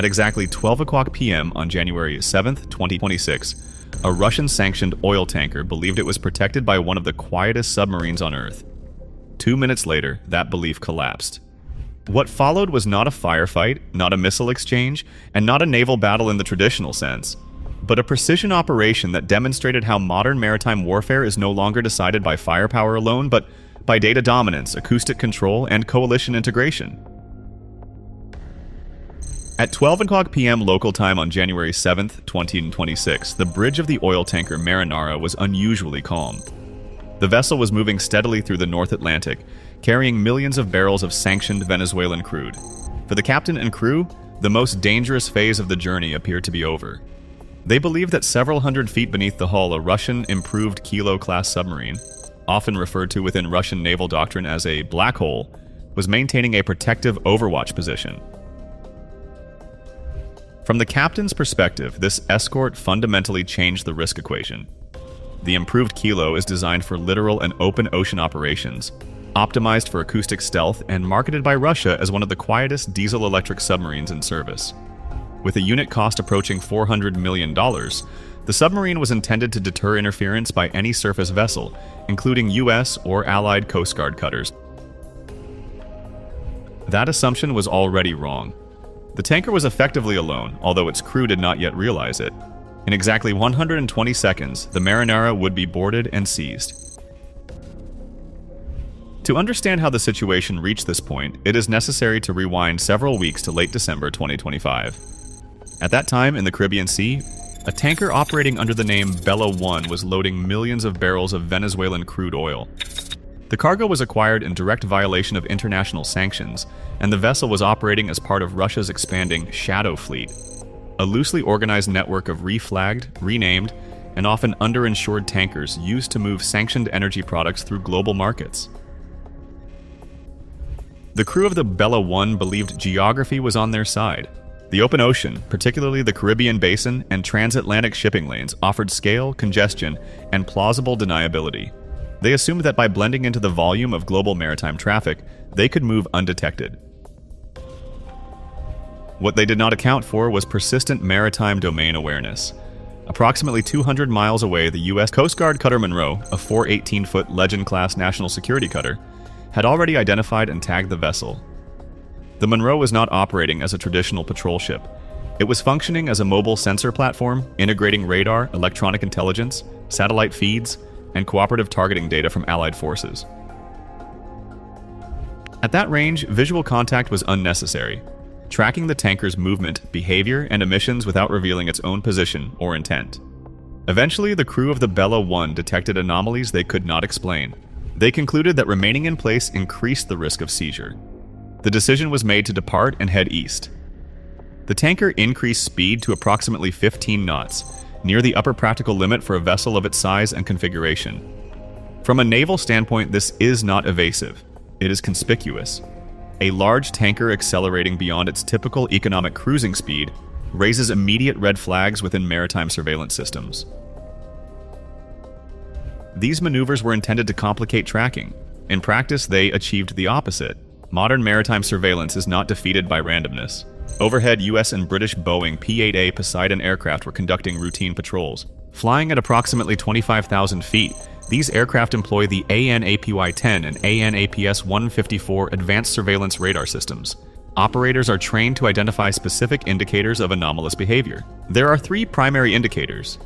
At exactly 12 o'clock p.m. on January 7, 2026, a Russian-sanctioned oil tanker believed it was protected by one of the quietest submarines on Earth. 2 minutes later, that belief collapsed. What followed was not a firefight, not a missile exchange, and not a naval battle in the traditional sense, but a precision operation that demonstrated how modern maritime warfare is no longer decided by firepower alone, but by data dominance, acoustic control, and coalition integration. At 12 o'clock p.m. local time on January 7, 2026, the bridge of the oil tanker Marinara was unusually calm. The vessel was moving steadily through the North Atlantic, carrying millions of barrels of sanctioned Venezuelan crude. For the captain and crew, the most dangerous phase of the journey appeared to be over. They believed that several hundred feet beneath the hull, a Russian improved Kilo-class submarine, often referred to within Russian naval doctrine as a black hole, was maintaining a protective overwatch position. From the captain's perspective, this escort fundamentally changed the risk equation. The improved Kilo is designed for literal and open ocean operations, optimized for acoustic stealth, and marketed by Russia as one of the quietest diesel-electric submarines in service. With a unit cost approaching $400 million, the submarine was intended to deter interference by any surface vessel, including U.S. or Allied Coast Guard cutters. That assumption was already wrong. The tanker was effectively alone, although its crew did not yet realize it. In exactly 120 seconds, the Marinara would be boarded and seized. To understand how the situation reached this point, it is necessary to rewind several weeks to late December 2025. At that time, in the Caribbean Sea, a tanker operating under the name Bella 1 was loading millions of barrels of Venezuelan crude oil. The cargo was acquired in direct violation of international sanctions, and the vessel was operating as part of Russia's expanding Shadow Fleet, a loosely organized network of reflagged, renamed, and often underinsured tankers used to move sanctioned energy products through global markets. The crew of the Bella 1 believed geography was on their side. The open ocean, particularly the Caribbean basin and transatlantic shipping lanes, offered scale, congestion, and plausible deniability. They assumed that by blending into the volume of global maritime traffic, they could move undetected. What they did not account for was persistent maritime domain awareness. Approximately 200 miles away, the U.S. Coast Guard cutter Monroe, a 418-foot Legend-class national security cutter, had already identified and tagged the vessel. The Monroe was not operating as a traditional patrol ship. It was functioning as a mobile sensor platform, integrating radar, electronic intelligence, satellite feeds, and cooperative targeting data from Allied forces. At that range, visual contact was unnecessary, tracking the tanker's movement, behavior, and emissions without revealing its own position or intent. Eventually, the crew of the Bella 1 detected anomalies they could not explain. They concluded that remaining in place increased the risk of seizure. The decision was made to depart and head east. The tanker increased speed to approximately 15 knots, near the upper practical limit for a vessel of its size and configuration. From a naval standpoint, this is not evasive. It is conspicuous. A large tanker accelerating beyond its typical economic cruising speed raises immediate red flags within maritime surveillance systems. These maneuvers were intended to complicate tracking. In practice, they achieved the opposite. Modern maritime surveillance is not defeated by randomness. Overhead, US and British Boeing P-8A Poseidon aircraft were conducting routine patrols. Flying at approximately 25,000 feet, these aircraft employ the AN/APY-10 and AN/APS-154 advanced surveillance radar systems. Operators are trained to identify specific indicators of anomalous behavior. There are 3 primary indicators.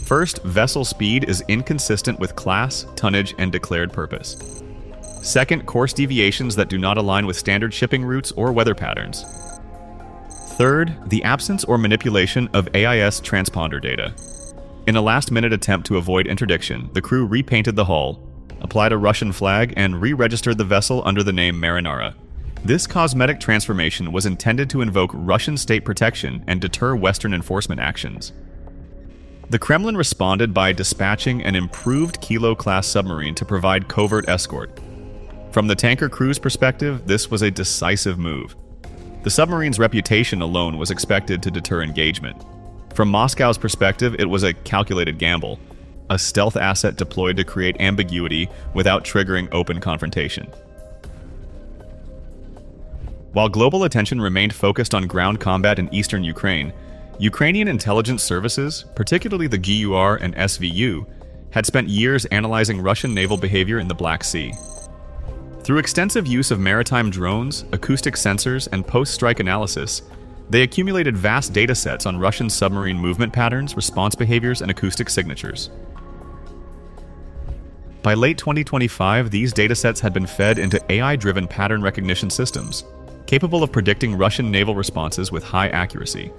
First, vessel speed is inconsistent with class, tonnage, and declared purpose. Second, course deviations that do not align with standard shipping routes or weather patterns. Third, the absence or manipulation of AIS transponder data. In a last-minute attempt to avoid interdiction, the crew repainted the hull, applied a Russian flag, and re-registered the vessel under the name Marinara. This cosmetic transformation was intended to invoke Russian state protection and deter Western enforcement actions. The Kremlin responded by dispatching an improved Kilo-class submarine to provide covert escort. From the tanker crew's perspective, this was a decisive move. The submarine's reputation alone was expected to deter engagement. From Moscow's perspective, it was a calculated gamble, a stealth asset deployed to create ambiguity without triggering open confrontation. While global attention remained focused on ground combat in eastern Ukraine, Ukrainian intelligence services, particularly the GUR and SVU, had spent years analyzing Russian naval behavior in the Black Sea. Through extensive use of maritime drones, acoustic sensors, and post-strike analysis, they accumulated vast data sets on Russian submarine movement patterns, response behaviors, and acoustic signatures. By late 2025, these datasets had been fed into AI-driven pattern recognition systems, capable of predicting Russian naval responses with high accuracy.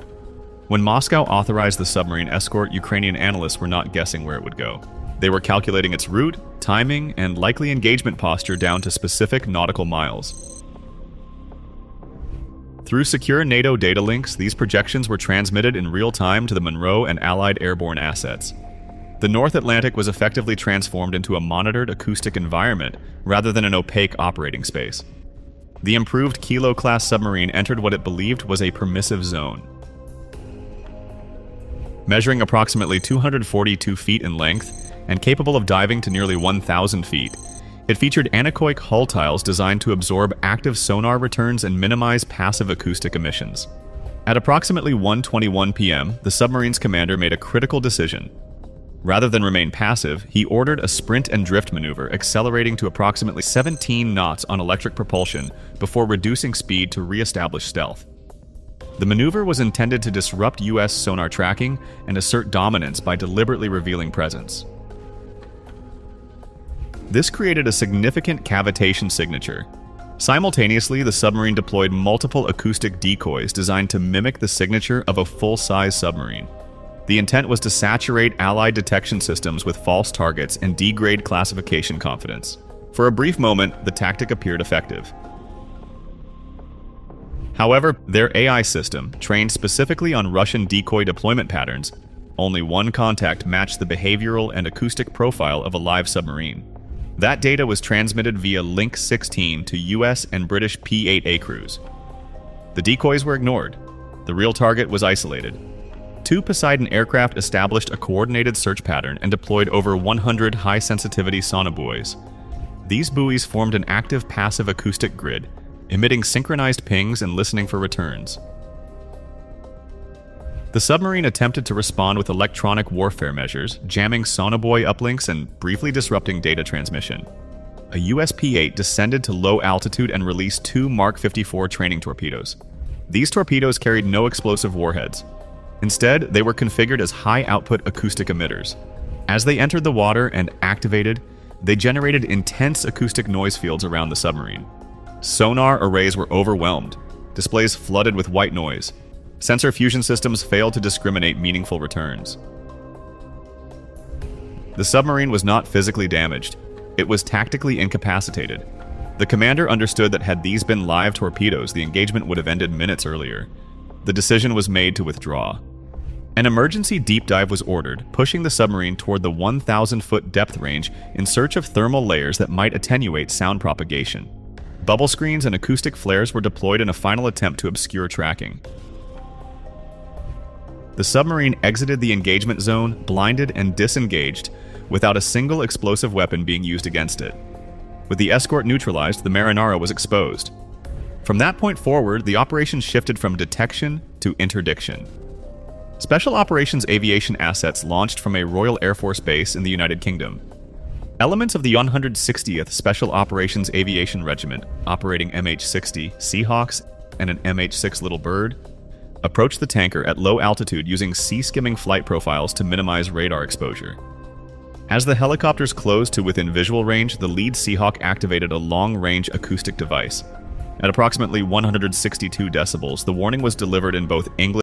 When Moscow authorized the submarine escort, Ukrainian analysts were not guessing where it would go. They were calculating its route, timing, and likely engagement posture down to specific nautical miles. Through secure NATO data links, these projections were transmitted in real time to the Monroe and Allied airborne assets. The North Atlantic was effectively transformed into a monitored acoustic environment rather than an opaque operating space. The improved Kilo-class submarine entered what it believed was a permissive zone. Measuring approximately 242 feet in length and capable of diving to nearly 1,000 feet, it featured anechoic hull tiles designed to absorb active sonar returns and minimize passive acoustic emissions. At approximately 1:21 p.m., the submarine's commander made a critical decision. Rather than remain passive, he ordered a sprint and drift maneuver, accelerating to approximately 17 knots on electric propulsion before reducing speed to re-establish stealth. The maneuver was intended to disrupt U.S. sonar tracking and assert dominance by deliberately revealing presence. This created a significant cavitation signature. Simultaneously, the submarine deployed multiple acoustic decoys designed to mimic the signature of a full-size submarine. The intent was to saturate Allied detection systems with false targets and degrade classification confidence. For a brief moment, the tactic appeared effective. However, their AI system, trained specifically on Russian decoy deployment patterns, only one contact matched the behavioral and acoustic profile of a live submarine. That data was transmitted via Link 16 to US and British P-8A crews. The decoys were ignored. The real target was isolated. 2 Poseidon aircraft established a coordinated search pattern and deployed over 100 high-sensitivity sonobuoys. These buoys formed an active passive acoustic grid, emitting synchronized pings and listening for returns. The submarine attempted to respond with electronic warfare measures, jamming sonobuoy uplinks and briefly disrupting data transmission. A US P-8 descended to low altitude and released 2 Mark 54 training torpedoes. These torpedoes carried no explosive warheads. Instead, they were configured as high-output acoustic emitters. As they entered the water and activated, they generated intense acoustic noise fields around the submarine. Sonar arrays were overwhelmed, displays flooded with white noise. Sensor fusion systems failed to discriminate meaningful returns. The submarine was not physically damaged. It was tactically incapacitated. The commander understood that had these been live torpedoes, the engagement would have ended minutes earlier. The decision was made to withdraw. An emergency deep dive was ordered, pushing the submarine toward the 1,000-foot depth range in search of thermal layers that might attenuate sound propagation. Bubble screens and acoustic flares were deployed in a final attempt to obscure tracking. The submarine exited the engagement zone, blinded and disengaged, without a single explosive weapon being used against it. With the escort neutralized, the Marinara was exposed. From that point forward, the operation shifted from detection to interdiction. Special Operations Aviation assets launched from a Royal Air Force base in the United Kingdom. Elements of the 160th Special Operations Aviation Regiment, operating MH-60 Seahawks and an MH-6 Little Bird, approached the tanker at low altitude using sea-skimming flight profiles to minimize radar exposure. As the helicopters closed to within visual range, the lead Seahawk activated a long-range acoustic device. At approximately 162 decibels, the warning was delivered in both English